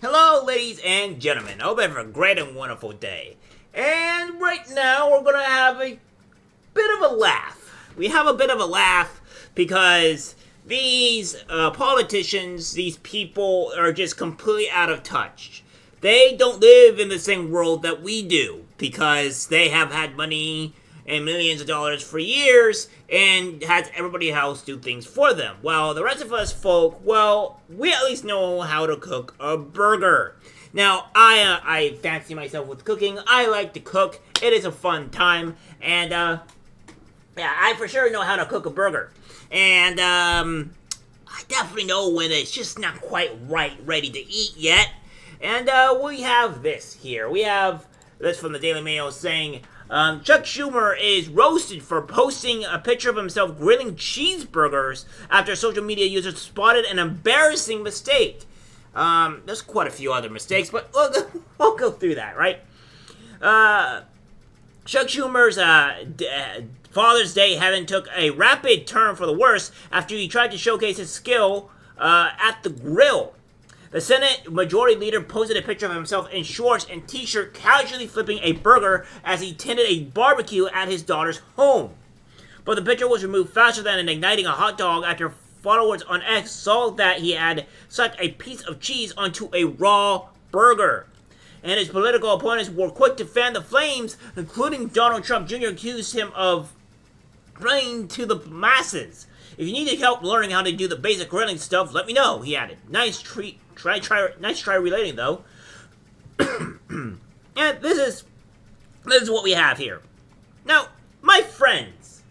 Hello, ladies and gentlemen. I hope you have a great and wonderful day. And right now, we're going to have a bit of a laugh. We have a bit of a laugh because these politicians, these people, are just completely out of touch. They don't live in the same world that we do because they have had money and millions of dollars for years and has everybody else do things for them. Well, the rest of us folk, well, we at least know how to cook a burger. Now, I fancy myself with cooking. I like to cook. It is a fun time. And, yeah, I for sure know how to cook a burger. And, I definitely know when it's just not quite ready to eat yet. And, we have this here. We have this from the Daily Mail saying, Chuck Schumer is roasted for posting a picture of himself grilling cheeseburgers after social media users spotted an embarrassing mistake. There's quite a few other mistakes, but we'll go through that, right? Chuck Schumer's Father's Day having took a rapid turn for the worse after he tried to showcase his skill at the grill. The Senate Majority Leader posted a picture of himself in shorts and t-shirt casually flipping a burger as he tended a barbecue at his daughter's home. But the picture was removed faster than igniting a hot dog after followers on X saw that he had sucked a piece of cheese onto a raw burger. And his political opponents were quick to fan the flames, including Donald Trump Jr. accused him of playing to the masses. If you need help learning how to do the basic grilling stuff, let me know, he added. Nice try relating, though. And this is what we have here. Now, my friends,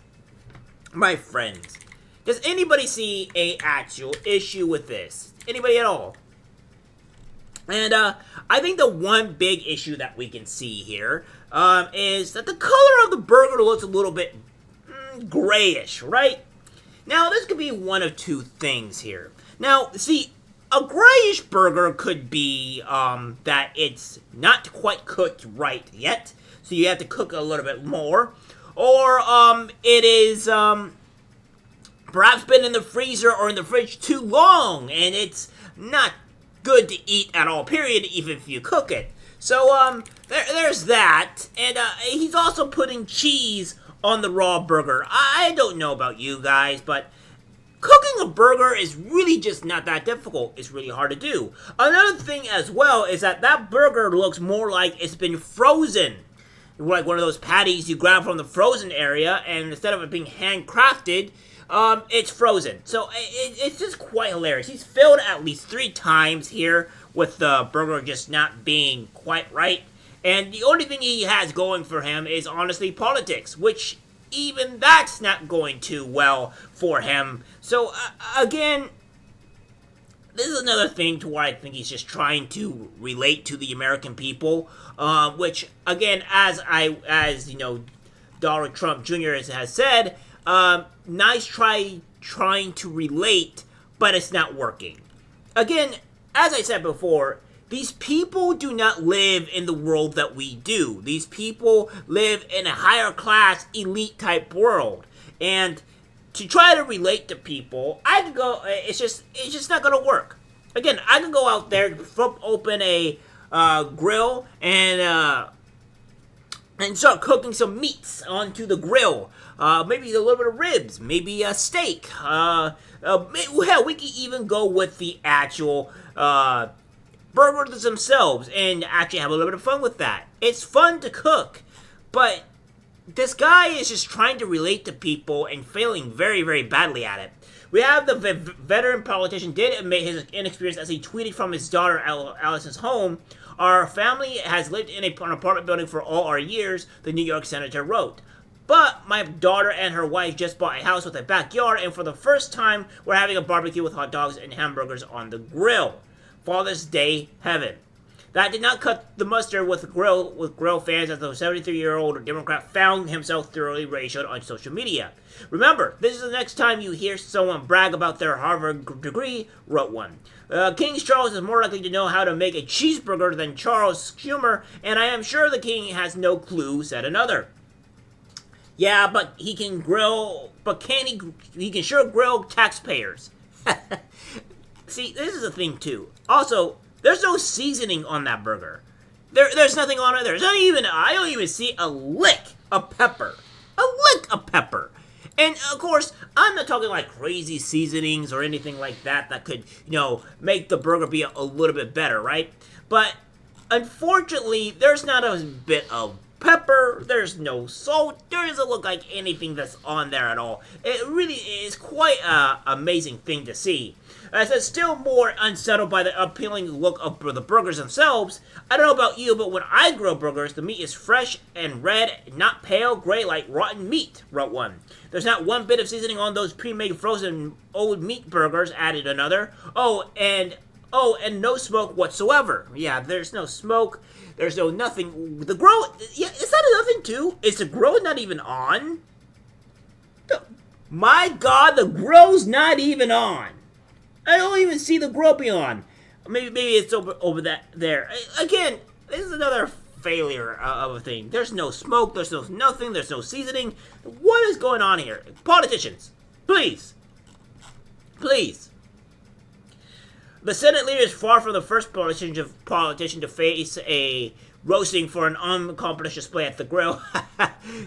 does anybody see a actual issue with this? Anybody at all? And, I think the one big issue that we can see here, is that the color of the burger looks a little bit grayish, right? Now, this could be one of two things here. Now, see, a grayish burger could be that it's not quite cooked right yet, so you have to cook a little bit more. Or it is perhaps been in the freezer or in the fridge too long, and it's not good to eat at all, period, even if you cook it. So there's that, and he's also putting cheese on the raw burger. I don't know about you guys, but cooking a burger is really just not that difficult. It's really hard to do. Another thing as well is that burger looks more like it's been frozen. Like one of those patties you grab from the frozen area, and instead of it being handcrafted, it's frozen. So it's just quite hilarious. He's failed at least 3 times here with the burger just not being quite right. And the only thing he has going for him is honestly politics, which even that's not going too well for him. So, again, this is another thing to where I think he's just trying to relate to the American people, which, again, as you know, Donald Trump Jr. has said, nice trying to relate, but it's not working. Again, as I said before, these people do not live in the world that we do. These people live in a higher class, elite type world. And to try to relate to people, I can go, it's just not gonna work. Again, I can go out there, flip open a grill, and start cooking some meats onto the grill. Maybe a little bit of ribs, maybe a steak. Hell, we can even go with the actual burgers themselves and actually have a little bit of fun with that. It's fun to cook, but this guy is just trying to relate to people and failing very, very badly at it. We have the veteran politician did admit his inexperience as he tweeted from his daughter Alice's home. Our family has lived in an apartment building for all our years, the New York senator wrote. But my daughter and her wife just bought a house with a backyard, and for the first time, we're having a barbecue with hot dogs and hamburgers on the grill. Father's Day heaven. That did not cut the mustard with grill fans, as the 73-year-old Democrat found himself thoroughly ratioed on social media. Remember, this is the next time you hear someone brag about their Harvard degree, wrote one. King Charles is more likely to know how to make a cheeseburger than Charles Schumer, and I am sure the king has no clue, said another. Yeah, but he can grill, but he can sure grill taxpayers. See, this is a thing too. Also, There's no seasoning on that burger. There's nothing on it. I don't even see a lick of pepper. A lick of pepper. And, of course, I'm not talking like crazy seasonings or anything like that that could, make the burger be a little bit better, right? But, unfortunately, there's not a bit of pepper, there's no salt, there doesn't look like anything that's on there at all. It really is quite an amazing thing to see. As I'm still more unsettled by the appealing look of the burgers themselves. I don't know about you, but when I grill burgers, the meat is fresh and red, not pale gray like rotten meat, wrote one. There's not one bit of seasoning on those pre-made frozen old meat burgers, added another. And no smoke whatsoever. Yeah, there's no smoke. There's no nothing. The grill, yeah, is that nothing too? Is the grill not even on? My God, the grill's not even on. I don't even see the grill be on. Maybe it's over there. Again, this is another failure of a thing. There's no smoke. There's no nothing. There's no seasoning. What is going on here? Politicians, please. Please. The Senate leader is far from the first politician to face a roasting for an unaccomplished display at the grill.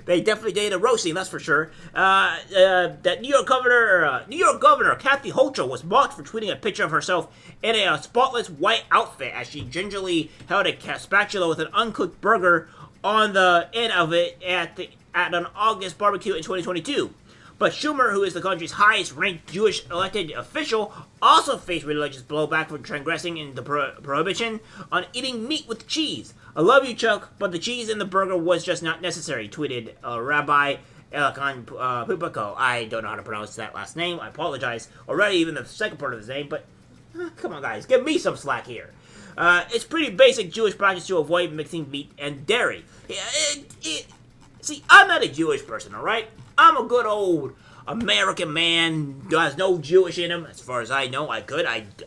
They definitely did a roasting, that's for sure. That New York Governor Kathy Hochul was mocked for tweeting a picture of herself in a spotless white outfit as she gingerly held a spatula with an uncooked burger on the end of it at an August barbecue in 2022. But Schumer, who is the country's highest-ranked Jewish elected official, also faced religious blowback for transgressing in the prohibition on eating meat with cheese. I love you, Chuck, but the cheese in the burger was just not necessary, tweeted Rabbi Elkan Pupako. I don't know how to pronounce that last name. I apologize already, even the second part of his name, but come on, guys, give me some slack here. It's pretty basic Jewish practice to avoid mixing meat and dairy. See, I'm not a Jewish person, all right? I'm a good old American man who has no Jewish in him. As far as I know, I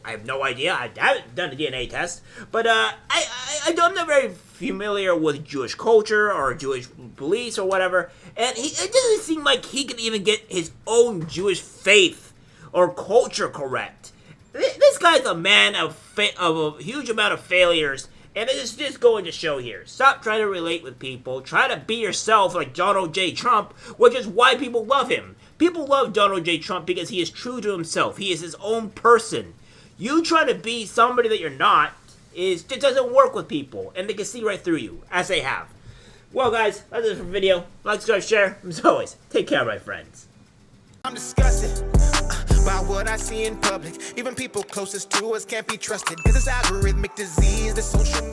have no idea. I haven't done a DNA test. But I'm not very familiar with Jewish culture or Jewish beliefs or whatever. And it doesn't seem like he can even get his own Jewish faith or culture correct. This guy's a man of a huge amount of failures. And it's just going to show here. Stop trying to relate with people. Try to be yourself like Donald J. Trump, which is why people love him. People love Donald J. Trump because he is true to himself. He is his own person. You try to be somebody that you're not, it doesn't work with people. And they can see right through you, as they have. Well, guys, that's it for the video. Like, subscribe, share. As always, take care, my friends. I'm disgusted by what I see in public. Even people closest to us can't be trusted. Cause it's algorithmic disease, the social